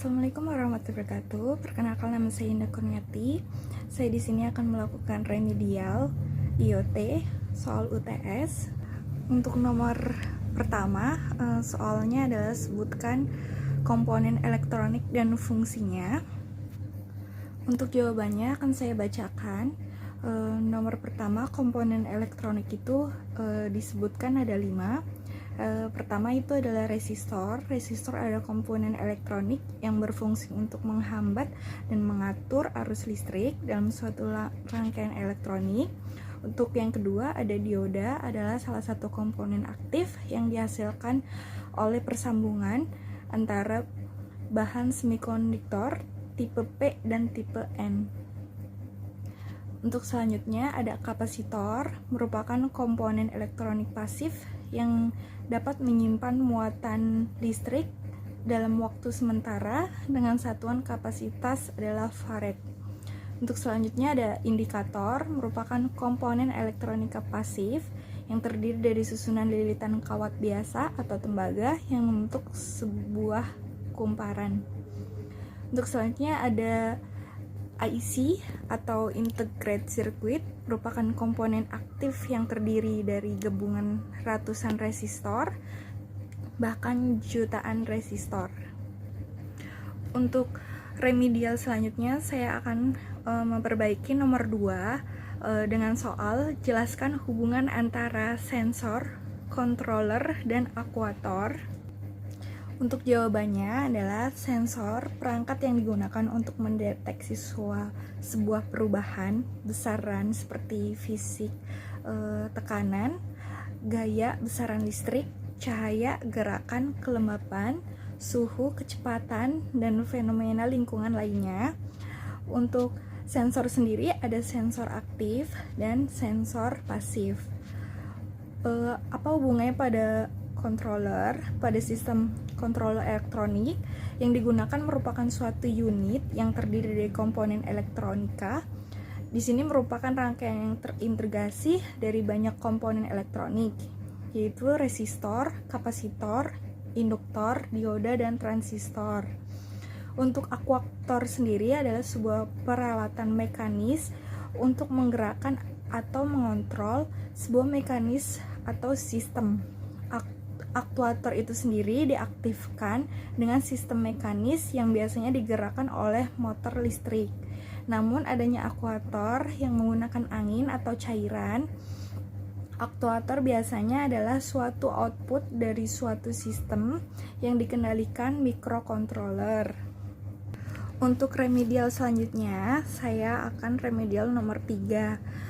Assalamualaikum warahmatullahi wabarakatuh. Perkenalkan, nama saya Indah Kurniati. Saya di sini akan melakukan remedial IoT soal UTS. Untuk nomor pertama, soalnya adalah sebutkan komponen elektronik dan fungsinya. Untuk jawabannya akan saya bacakan. Nomor pertama, komponen elektronik itu disebutkan ada 5. Pertama itu adalah resistor. Resistor adalah komponen elektronik yang berfungsi untuk menghambat dan mengatur arus listrik dalam suatu rangkaian elektronik. Untuk yang kedua ada dioda, adalah salah satu komponen aktif yang dihasilkan oleh persambungan antara bahan semikonduktor tipe P dan tipe N. Untuk selanjutnya ada kapasitor, merupakan komponen elektronik pasif yang dapat menyimpan muatan listrik dalam waktu sementara dengan satuan kapasitas adalah farad. Untuk selanjutnya ada indikator, merupakan komponen elektronika pasif yang terdiri dari susunan lilitan kawat biasa atau tembaga yang membentuk sebuah kumparan. Untuk selanjutnya ada IC atau Integrated Circuit, merupakan komponen aktif yang terdiri dari gabungan ratusan resistor, bahkan jutaan resistor. Untuk remedial selanjutnya saya akan memperbaiki nomor 2 dengan soal jelaskan hubungan antara sensor, controller, dan aktuator. Untuk jawabannya adalah sensor, perangkat yang digunakan untuk mendeteksi sebuah perubahan besaran seperti fisik, tekanan, gaya, besaran listrik, cahaya, gerakan, kelembapan, suhu, kecepatan, dan fenomena lingkungan lainnya. Untuk sensor sendiri ada sensor aktif dan sensor pasif. Apa hubungannya pada controller? Pada sistem controller elektronik yang digunakan merupakan suatu unit yang terdiri dari komponen elektronika. Di sini merupakan rangkaian yang terintegrasi dari banyak komponen elektronik, yaitu resistor, kapasitor, induktor, dioda, dan transistor. Untuk aktuator sendiri adalah sebuah peralatan mekanis untuk menggerakkan atau mengontrol sebuah mekanis atau sistem. Aktuator itu sendiri diaktifkan dengan sistem mekanis yang biasanya digerakkan oleh motor listrik. Namun adanya aktuator yang menggunakan angin atau cairan, aktuator biasanya adalah suatu output dari suatu sistem yang dikendalikan microcontroller. Untuk remedial selanjutnya, saya akan remedial nomor 3.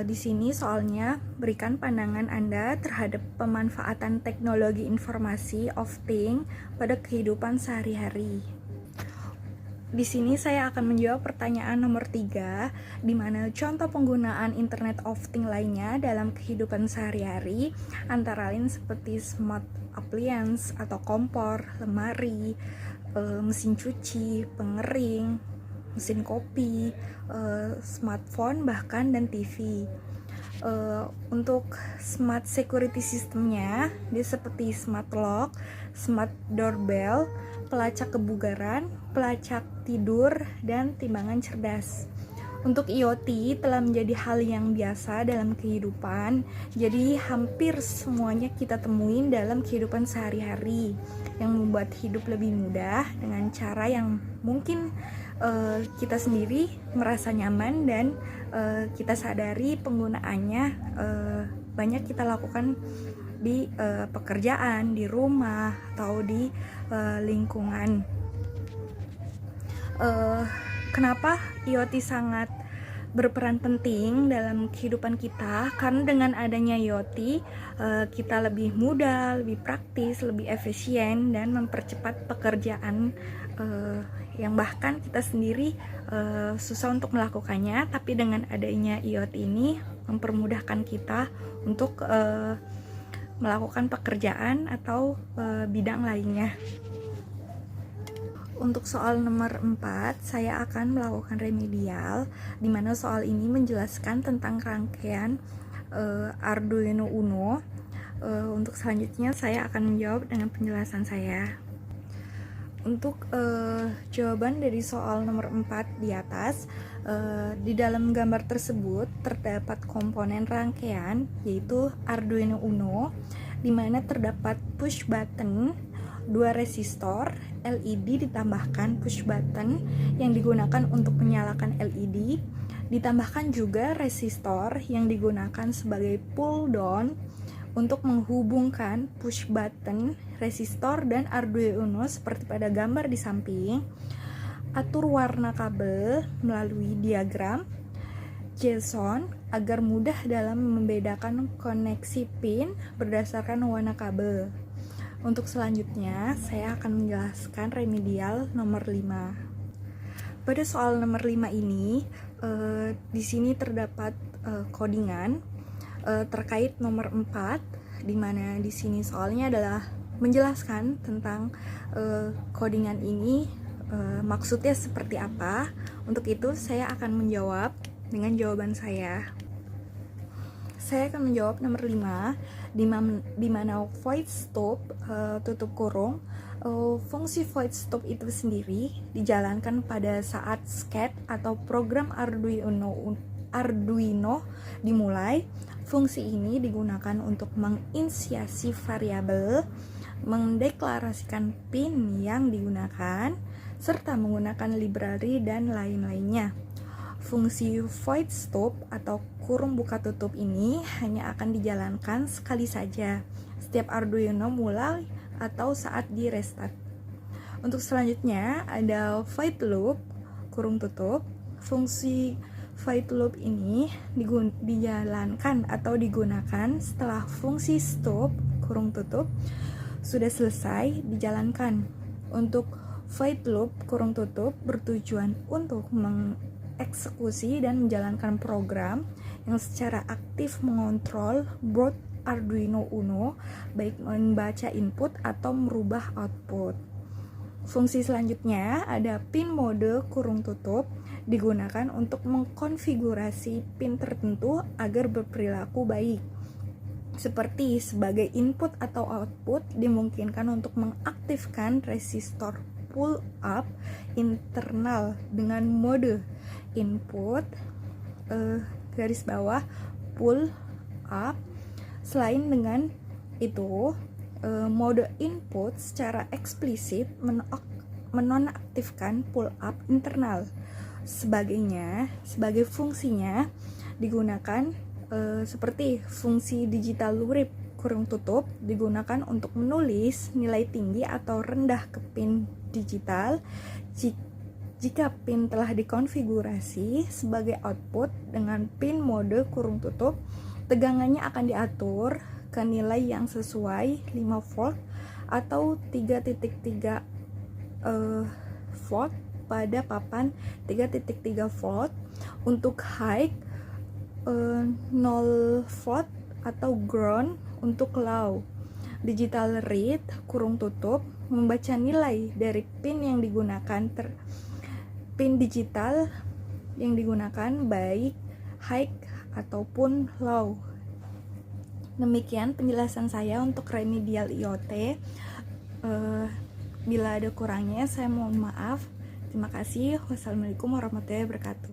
Di sini soalnya berikan pandangan Anda terhadap pemanfaatan teknologi informasi of things pada kehidupan sehari-hari. Di sini saya akan menjawab pertanyaan nomor 3, di mana contoh penggunaan Internet of Things lainnya dalam kehidupan sehari-hari antara lain seperti smart appliance atau kompor, lemari, mesin cuci, pengering, mesin kopi, smartphone, bahkan dan TV. Untuk smart security systemnya, dia seperti smart lock, smart doorbell, pelacak kebugaran, pelacak tidur, dan timbangan cerdas. Untuk IoT telah menjadi hal yang biasa dalam kehidupan, jadi hampir semuanya kita temuin dalam kehidupan sehari-hari yang membuat hidup lebih mudah dengan cara yang mungkin kita sendiri merasa nyaman dan kita sadari penggunaannya banyak kita lakukan di pekerjaan, di rumah, atau di lingkungan. Kenapa IoT sangat berperan penting dalam kehidupan kita? Karena dengan adanya IoT, kita lebih mudah, lebih praktis, lebih efisien, dan mempercepat pekerjaan yang bahkan kita sendiri susah untuk melakukannya. Tapi dengan adanya IoT ini mempermudahkan kita untuk melakukan pekerjaan atau bidang lainnya. Untuk soal nomor 4, saya akan melakukan remedial, di mana soal ini menjelaskan tentang rangkaian Arduino Uno. Untuk selanjutnya saya akan menjawab dengan penjelasan saya. Untuk jawaban dari soal nomor 4 di atas, di dalam gambar tersebut terdapat komponen rangkaian yaitu Arduino Uno, di mana terdapat push button, 2 resistor, LED ditambahkan push button yang digunakan untuk menyalakan LED, ditambahkan juga resistor yang digunakan sebagai pull down untuk menghubungkan push button, resistor, dan Arduino Uno seperti pada gambar di samping. Atur warna kabel melalui diagram JSON agar mudah dalam membedakan koneksi pin berdasarkan warna kabel. Untuk selanjutnya, saya akan menjelaskan remedial nomor 5. Pada soal nomor 5 ini, di sini terdapat codingan terkait nomor 4, di mana di sini soalnya adalah menjelaskan tentang codingan ini maksudnya seperti apa. Untuk itu saya akan menjawab dengan jawaban saya. Saya akan menjawab nomor 5, di mana void stop tutup kurung. Fungsi void stop itu sendiri dijalankan pada saat scat atau program Arduino dimulai. Fungsi ini digunakan untuk menginisiasi variabel, mendeklarasikan pin yang digunakan, serta menggunakan library dan lain-lainnya. Fungsi void stop atau kurung buka tutup ini hanya akan dijalankan sekali saja setiap Arduino mulai atau saat di restart. Untuk selanjutnya ada void loop kurung tutup. Fungsi void loop ini dijalankan atau digunakan setelah fungsi stop kurung tutup sudah selesai dijalankan. Untuk void loop kurung tutup bertujuan untuk mengeksekusi dan menjalankan program yang secara aktif mengontrol board Arduino Uno, baik membaca input atau merubah output. Fungsi selanjutnya ada pin mode kurung tutup, digunakan untuk mengkonfigurasi pin tertentu agar berperilaku baik. Seperti sebagai input atau output, dimungkinkan untuk mengaktifkan resistor pull up internal dengan mode input garis bawah pull up. Selain dengan itu, mode input secara eksplisit menonaktifkan pull up internal. Sebagai fungsinya digunakan seperti fungsi digital wrap kurung tutup digunakan untuk menulis nilai tinggi atau rendah ke pin digital. Jika pin telah dikonfigurasi sebagai output dengan pin mode kurung tutup, tegangannya akan diatur ke nilai yang sesuai 5 volt atau 3.3 volt pada papan 3.3 volt. Untuk high 0 volt atau ground. Untuk low digital read kurung tutup membaca nilai dari pin yang digunakan pin digital yang digunakan baik high ataupun low. Demikian penjelasan saya untuk remedial IoT. Bila ada kurangnya saya mohon maaf. Terima kasih. Wassalamualaikum warahmatullahi wabarakatuh.